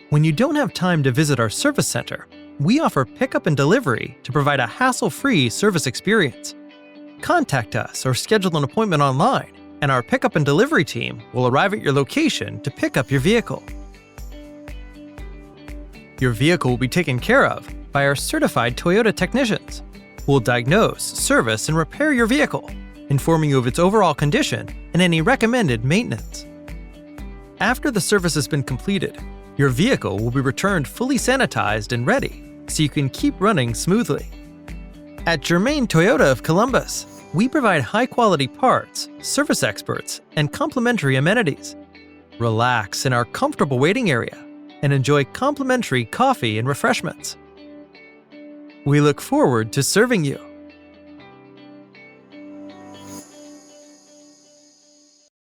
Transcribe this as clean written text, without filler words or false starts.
When you don't have time to visit our service center, we offer pickup and delivery to provide a hassle-free service experience. Contact us or schedule an appointment online, and our pickup and delivery team will arrive at your location to pick up your vehicle. Your vehicle will be taken care of by our certified Toyota technicians, who will diagnose, service, and repair your vehicle, informing you of its overall condition and any recommended maintenance. After the service has been completed, your vehicle will be returned fully sanitized and ready, so you can keep running smoothly. At Germain Toyota of Columbus, we provide high-quality parts, service experts, and complimentary amenities. Relax in our comfortable waiting area and enjoy complimentary coffee and refreshments. We look forward to serving you.